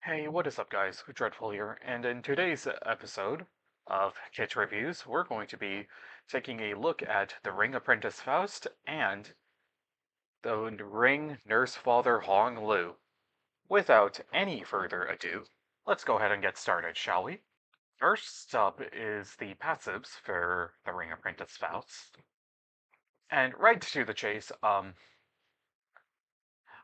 Hey, what is up, guys? Dreadful here, and in today's episode of Kit Reviews, we're going to be taking a look at the Ring Apprentice Faust and the Ring Nursefather Hong Lu. Without any further ado, let's go ahead and get started, shall we? First up is the passives for the Ring Apprentice Faust. And right to the chase,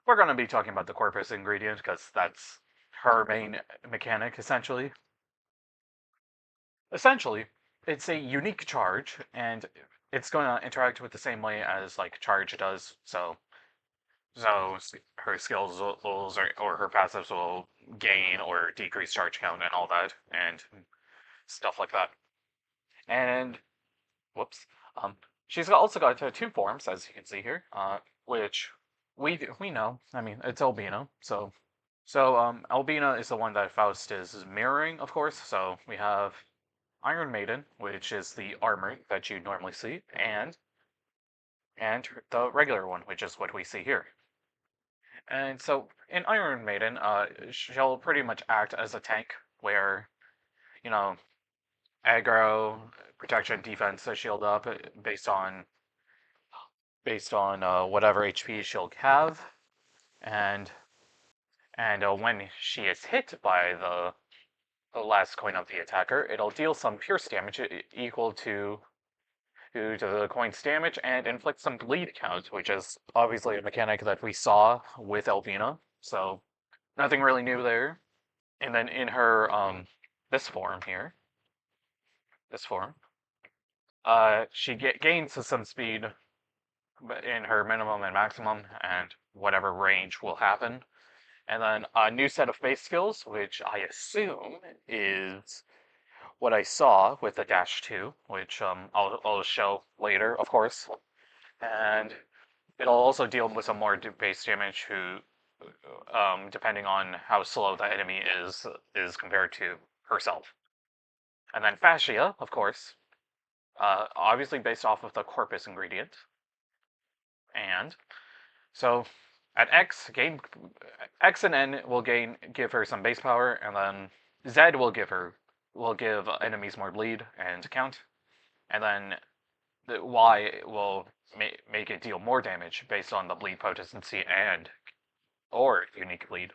we're going to be talking about the corpus ingredient, because that's her main mechanic, essentially. Essentially, it's a unique charge, and it's going to interact with the same way as like charge does. So her skills or her passives will gain or decrease charge count and all that, and stuff like that. And whoops, she's also got two forms, as you can see here, which we know. I mean, it's Albina, so Albina is the one that Faust is mirroring, of course. So we have Iron Maiden, which is the armor that you normally see, and the regular one, which is what we see here. And so in Iron Maiden, she'll pretty much act as a tank, where you know aggro, protection, defense, shield up based on whatever HP she'll have, and when she is hit by the last coin of the attacker, it'll deal some pierce damage equal to the coin's damage and inflict some bleed count, which is obviously a mechanic that we saw with Albina, so nothing really new there. And then in her this form here, this form, she gains some speed in her minimum and maximum, and whatever range will happen. And then a new set of base skills, which I assume is what I saw with the Dash 2, which I'll show later, of course. And it'll also deal with some more base damage depending on how slow the enemy is compared to herself. And then Fascia, of course, obviously based off of the corpus ingredient. And so at X and N will give her some base power, and then Z will give enemies more bleed and count, and then the Y will make it deal more damage based on the bleed potency and or unique bleed.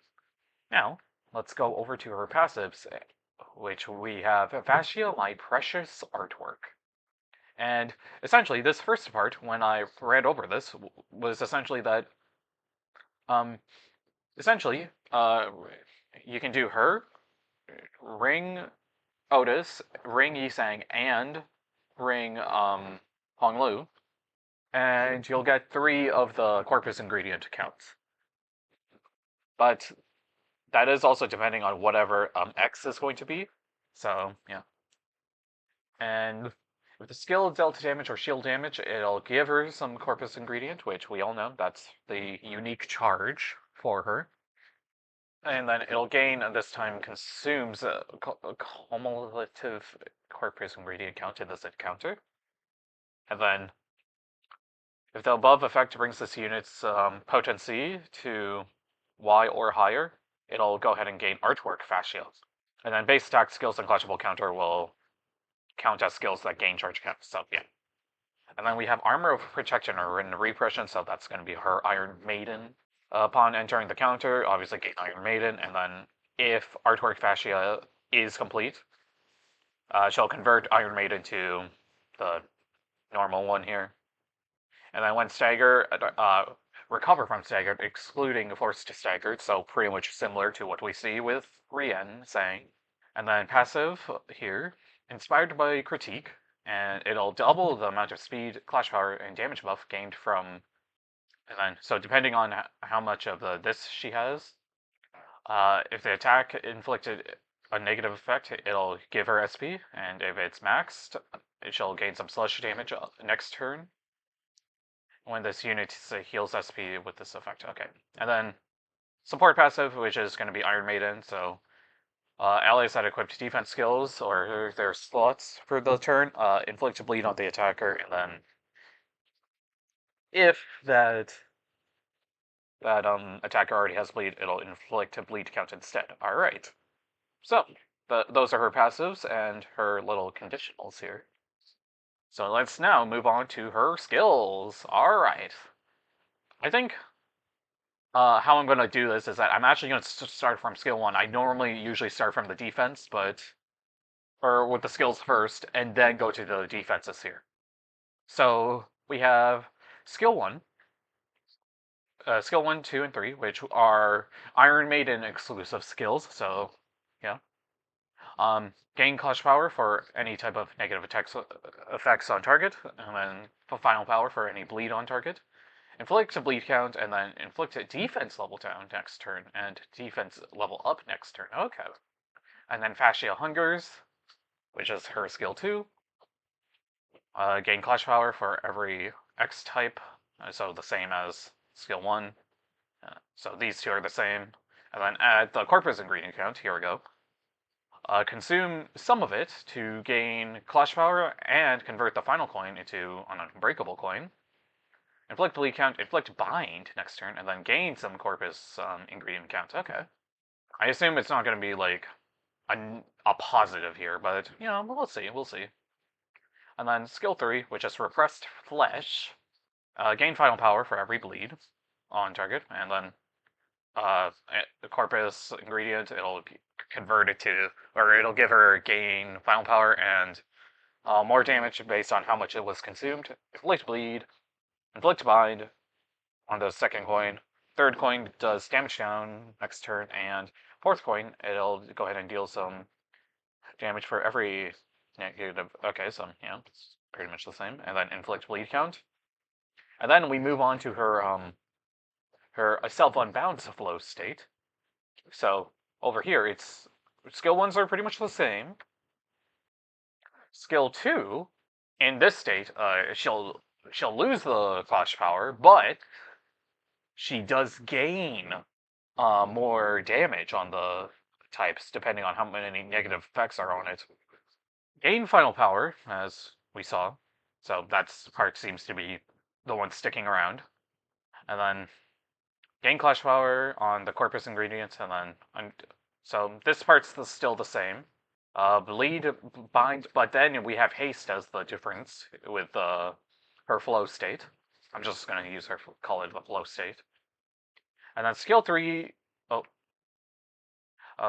Now, let's go over to her passives, which we have Fascia, my precious artwork. And essentially, this first part, when I read over this, was essentially that, um, essentially, you can do her, Ring Otis, Ring Yisang, and Ring Honglu, and you'll get 3 of the corpus ingredient counts. But that is also depending on whatever X is going to be. So, yeah. And with the skill delta damage or shield damage, it'll give her some corpus ingredient, which we all know that's the unique charge for her. And then it'll gain, and this time consumes a cumulative corpus ingredient count in this encounter. And then, if the above effect brings this unit's potency to Y or higher, it'll go ahead and gain artwork fascia. And then base attack skills and clashable counter will count as skills that gain charge count. So yeah. And then we have armor of protection or in repression, so that's going to be her Iron Maiden. Upon entering the counter, obviously gain Iron Maiden, and then if artwork fascia is complete, she'll convert Iron Maiden to the normal one here. And then when stagger, recover from staggered, excluding forced to staggered, so pretty much similar to what we see with Rien saying. And then passive here, inspired by critique, and it'll double the amount of speed, clash power, and damage buff gained from. And then, so depending on how much of this she has, if the attack inflicted a negative effect, it'll give her SP, and if it's maxed, she'll gain some slush damage next turn. When this unit heals SP with this effect. Okay. And then support passive, which is going to be Iron Maiden, so allies that equipped defense skills or their slots for the turn inflict bleed on the attacker, and then if that that attacker already has bleed, it'll inflict a bleed count instead. Alright. So, those are her passives and her little conditionals here. So let's now move on to her skills. Alright. I think how I'm going to do this is that I'm actually going to start from skill 1. I normally usually start from the defense, or with the skills first, and then go to the defenses here. So we have skill 1, skill 1, 2, and 3, which are Iron Maiden exclusive skills, so yeah. Gain clutch power for any type of negative effects on target, and then final power for any bleed on target. Inflict a bleed count, and then inflict a defense level down next turn, and defense level up next turn. Okay. And then Fascia Hungers, which is her skill 2. Gain clutch power for every X type, so the same as skill 1. So these two are the same. And then add the corpus ingredient count, here we go. Consume some of it to gain clutch power and convert the final coin into an unbreakable coin. Inflict bleed count, inflict bind next turn, and then gain some corpus ingredient count. Okay. I assume it's not going to be like a positive here, but you know, we'll see. We'll see. And then skill 3, which is repressed flesh. Gain final power for every bleed on target, and then the corpus ingredient, it'll convert it to, or it'll give her gain final power and more damage based on how much it was consumed. Inflict bleed, inflict bind on the second coin. Third coin does damage down next turn, and fourth coin, it'll go ahead and deal some damage for every negative. Okay, so yeah, it's pretty much the same. And then inflict bleed count. And then we move on to her self-unbound flow state. So over here, it's skill 1s are pretty much the same. Skill 2, in this state, she'll lose the clutch power, but she does gain more damage on the types, depending on how many negative effects are on it. Gain final power, as we saw, so that part seems to be the one sticking around. And then gain clutch power on the corpus ingredients, and then so this part's still the same. Bleed, bind, but then we have haste as the difference with her flow state. I'm just going to call it the flow state. And then skill 3,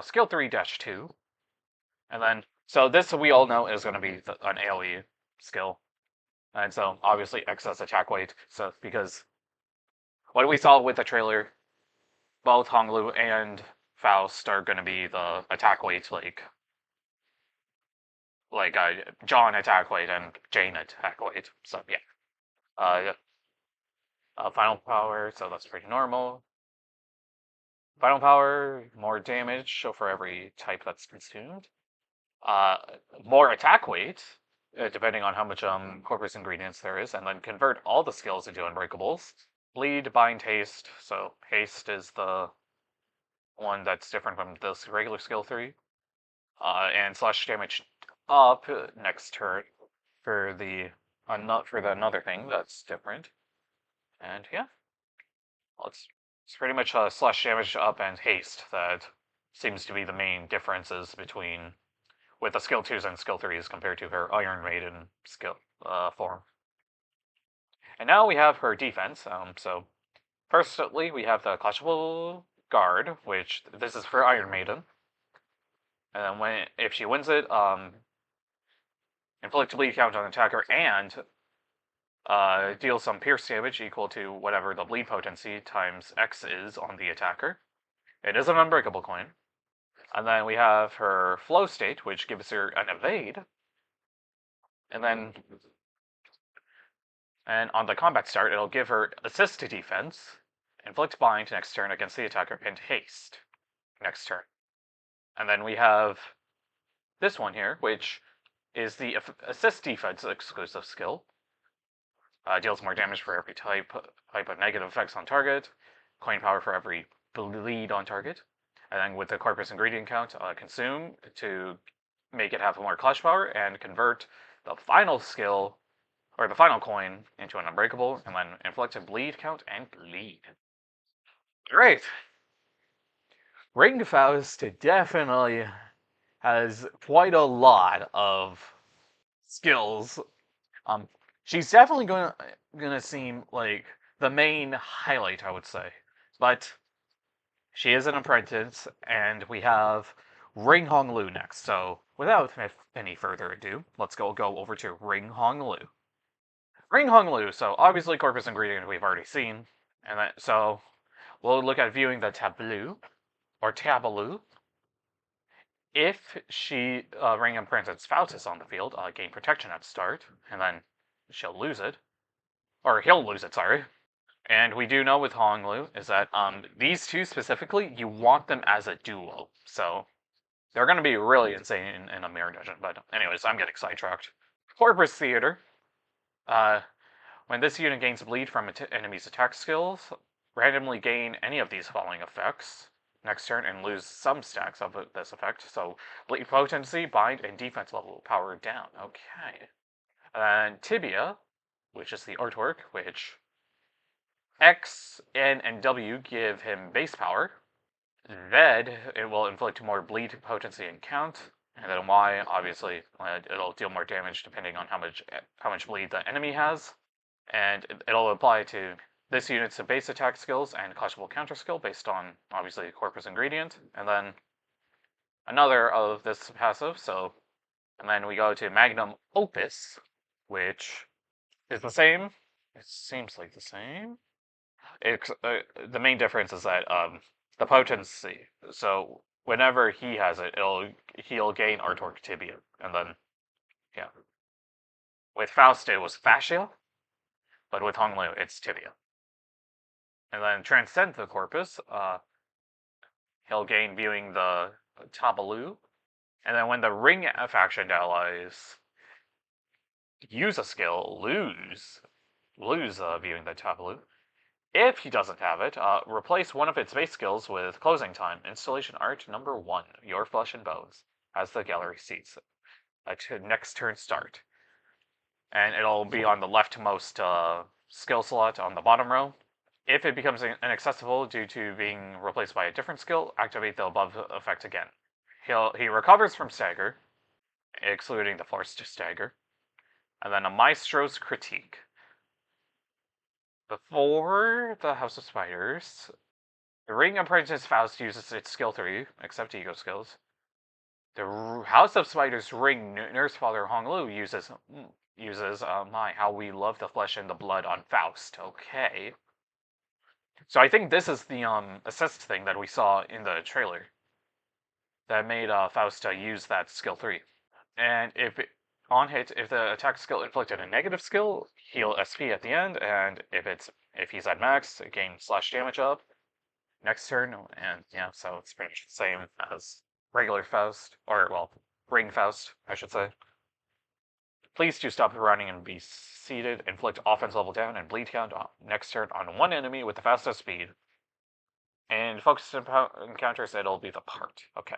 skill 3-2. And then, so this we all know is going to be an AoE skill. And so, obviously, excess attack weight. So, because what we saw with the trailer, both Honglu and Faust are going to be the attack weight, like John attack weight and Jane attack weight. So, yeah. Final power, so that's pretty normal. Final power, more damage, so for every type that's consumed. More attack weight, depending on how much corpus ingredients there is, and then convert all the skills into unbreakables. Bleed, bind, haste, so haste is the one that's different from this regular skill 3. And slash damage up next turn for the another thing that's different. And yeah, well, it's pretty much slash damage up and haste that seems to be the main differences between with the skill 2s and skill 3s compared to her Iron Maiden skill form. And now we have her defense. So firstly, we have the Clutchable Guard, which this is for Iron Maiden. And then if she wins it, inflict bleed count on the attacker and deal some pierce damage equal to whatever the bleed potency times X is on the attacker. It is an unbreakable coin. And then we have her flow state, which gives her an evade. And then on the combat start, it'll give her assist to defense, inflict bind next turn against the attacker, and haste next turn. And then we have this one here, which is the assist defense exclusive skill. Deals more damage for every type of negative effects on target, coin power for every bleed on target. And then with the corpus ingredient count, consume to make it have more clutch power and convert the final skill, or the final coin, into an unbreakable, and then inflict a bleed count and bleed. Great. Ring Faust definitely has quite a lot of skills. Um, she's definitely gonna seem like the main highlight, I would say. But she is an apprentice, and we have Ring Honglu next. So without any further ado, let's go over to Ring Honglu. Ring Honglu. So obviously, corpus ingredient we've already seen, and so we'll look at viewing the tableau or tableau. If she Ring Apprentice Faust is on the field, gain protection at start, and then she'll lose it, or he'll lose it. Sorry. And we do know with Honglu is that these two specifically, you want them as a duo. So they're going to be really insane in a mirror dungeon. But anyways, I'm getting sidetracked. Corpus Theater. When this unit gains bleed from enemy's attack skills, randomly gain any of these following effects next turn and lose some stacks of this effect. So bleed potency, bind, and defense level power down. Okay. And Tibia, which is the artwork, which X, N, and W give him base power. Z, it will inflict more bleed potency and count. And then Y, obviously, it'll deal more damage depending on how much bleed the enemy has. And it'll apply to this unit's base attack skills and clashable counter skill based on, obviously, corpus ingredient. And then another of this passive, and then we go to Magnum Opus, which is the same. It seems like the same. The main difference is that the potency. So whenever he has it, he'll gain Artork Tibia, and then yeah. With Faust it was Fascia, but with Honglu it's Tibia. And then Transcend the Corpus, he'll gain viewing the Tabalu, and then when the Ring faction allies use a skill, lose viewing the Tabalu. If he doesn't have it, replace one of its base skills with Closing Time, Installation Art number 1, Your Flesh and Bones, as the gallery seats at next turn start. And it'll be on the leftmost skill slot on the bottom row. If it becomes inaccessible due to being replaced by a different skill, activate the above effect again. He recovers from stagger, excluding the forced stagger, and then a Maestro's Critique. Before the House of Spiders, the Ring Apprentice Faust uses its skill 3, except ego skills. The House of Spiders Ring Nursefather Honglu uses How We Love the Flesh and the Blood on Faust. Okay. So I think this is the assist thing that we saw in the trailer that made Faust use that skill 3. And on hit, if the attack skill inflicted a negative skill, heal SP at the end, and if he's at max, gain slash damage up next turn, and yeah, so it's pretty much the same as regular Faust, or well, Ring Faust, I should say. Please to stop running and be seated, inflict offense level down and bleed count next turn on one enemy with the fastest speed. And focus encounters, it'll be the part. Okay.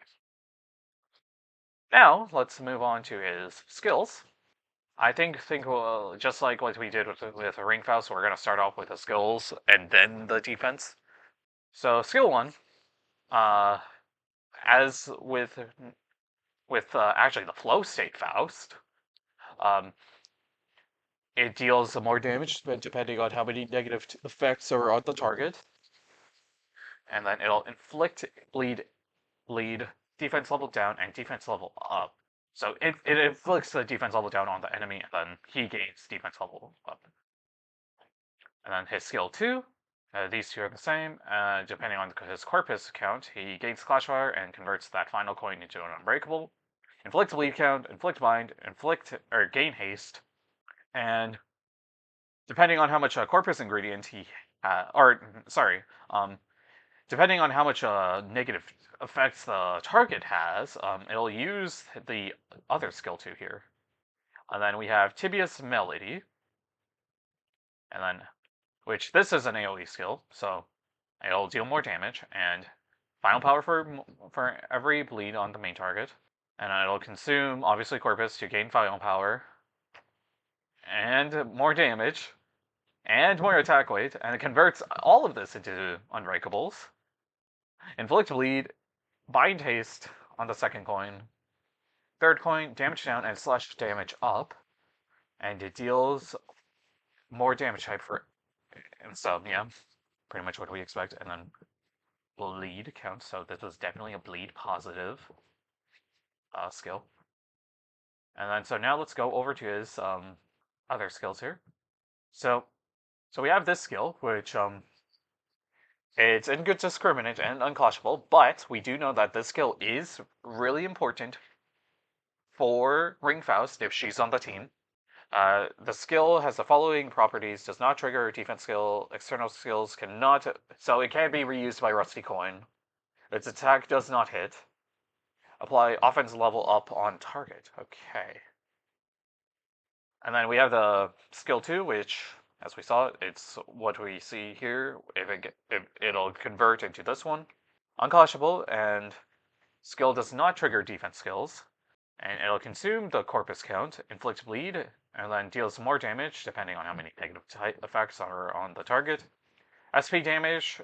Now, let's move on to his skills. I think just like what we did with Ring Faust, we're going to start off with the skills and then the defense. So, skill 1, as with actually the flow state Faust, it deals more damage depending on how many negative effects are on the target. And then it'll inflict bleed, defense level down, and defense level up. So it inflicts the defense level down on the enemy, and then he gains defense level up. And then his skill 2, these two are the same. Depending on his corpus count, he gains Clashfire and converts that final coin into an Unbreakable. Inflict bleed count, inflict bind, or gain haste, and depending on how much corpus ingredient depending on how much negative effects the target has, it'll use the other skill 2 here. And then we have Tibia's Melody, and then which this is an AoE skill, so it'll deal more damage and final power for every bleed on the main target. And it'll consume, obviously, corpus to gain final power and more damage. and more attack weight, and it converts all of this into unbreakables. Inflict bleed, bind haste on the second coin. Third coin, damage down and slash damage up. And it deals more damage type for and so yeah, pretty much what we expect. And then bleed count, so this was definitely a bleed positive skill. And then so now let's go over to his other skills here. So we have this skill, which it's in good discriminant and unclashable, but we do know that this skill is really important for Ring Faust if she's on the team. The skill has the following properties: does not trigger a defense skill, external skills cannot, so it can be reused by Rusty Coin. Its attack does not hit. Apply offense level up on target. Okay. And then we have the skill 2, which, as we saw, it's what we see here. If it'll convert into this one. Unclashable, and skill does not trigger defense skills. And it'll consume the corpus count, inflict bleed, and then deals more damage depending on how many negative effects are on the target. SP damage,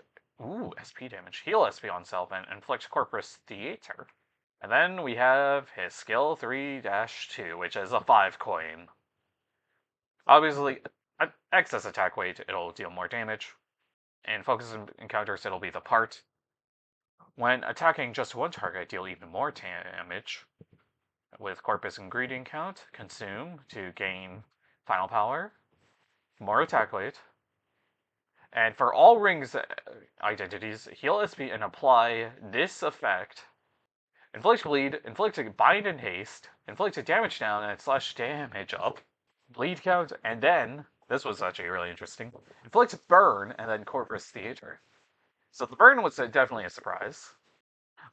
SP damage, heal SP on self, and inflict corpus theater. And then we have his skill 3-2, which is a 5 coin. Obviously, at excess attack weight, it'll deal more damage. In focus encounters, it'll be the part. When attacking just one target, deal even more damage. With corpus ingredient count, consume to gain final power, more attack weight. And for all rings identities, heal SP and apply this effect. Inflict bleed, inflict bind and haste, inflict damage down and slash damage up, bleed count, and then, this was actually really interesting, inflict burn and then corpus theater. So the burn was definitely a surprise.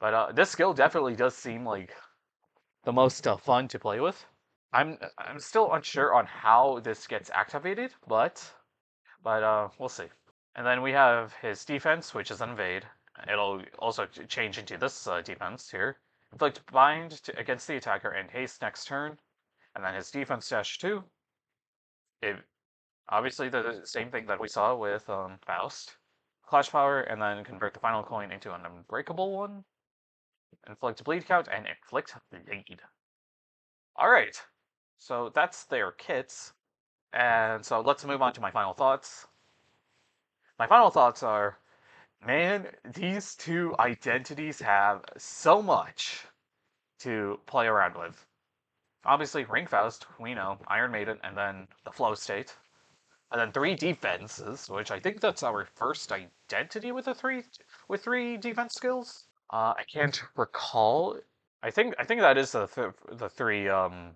But this skill definitely does seem like the most fun to play with. I'm still unsure on how this gets activated, but we'll see. And then we have his defense, which is invade. It'll also change into this defense here. Inflict bind against the attacker and haste next turn. And then his defense -2. Obviously the same thing that we saw with Faust. Clash power, and then convert the final coin into an unbreakable one. Inflict bleed count, and inflict bleed. Alright, so that's their kits. And so let's move on to my final thoughts. My final thoughts are, man, these two identities have so much to play around with. Obviously, Ring Faust, we know, Iron Maiden, and then the Flow State. And then 3 defenses, which I think that's our first identity with three defense skills. I can't recall. I think that is the 3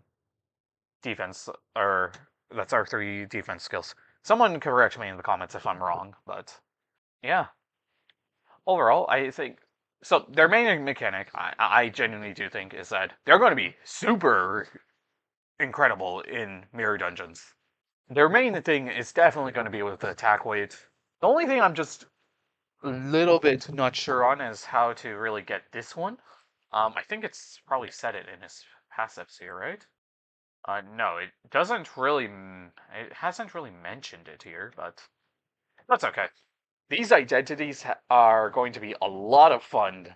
defense, or that's our 3 defense skills. Someone correct me in the comments if I'm wrong, but yeah. Overall, I think so. Their main mechanic, I genuinely do think, is that they're going to be super incredible in mirror dungeons. Their main thing is definitely going to be with the attack weight. The only thing I'm just a little bit not sure on is how to really get this one. I think it's probably said it in his passives here, right? No, it doesn't really. It hasn't really mentioned it here, but that's okay. These identities are going to be a lot of fun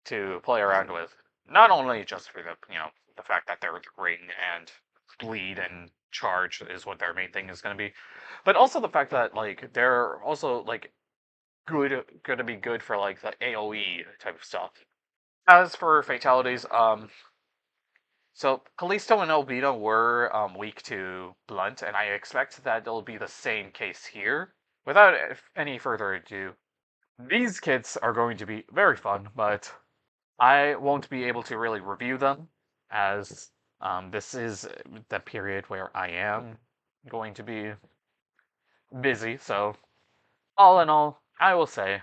to play around with. Not only just for the fact that they're ring and bleed and charge is what their main thing is going to be, but also the fact that like they're also like going to be good for like the AOE type of stuff. As for fatalities, so Callisto and Albina were weak to blunt, and I expect that it'll be the same case here. Without any further ado, these kits are going to be very fun, but I won't be able to really review them, as this is the period where I am going to be busy, so all in all, I will say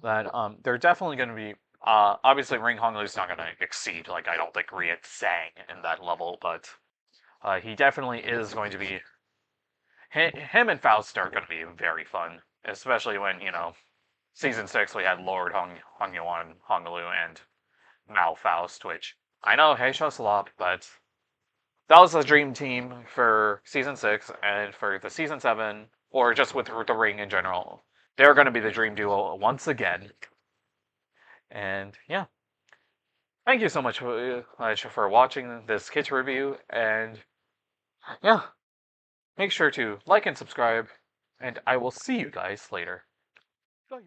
that they're definitely going to be, obviously Ring Honglu's not going to exceed, like, I don't think Rian Sang in that level, but he definitely is going to be, him and Faust are going to be very fun, especially when, Season 6 we had Lord Hongyuan, Honglu, and Mao Faust, which I know Heisho's a lot, but that was the dream team for Season 6, and for the Season 7, or just with the Ring in general. They're going to be the dream duo once again. And yeah, thank you so much for watching this kit review, and yeah, make sure to like and subscribe, and I will see you guys later. Bye.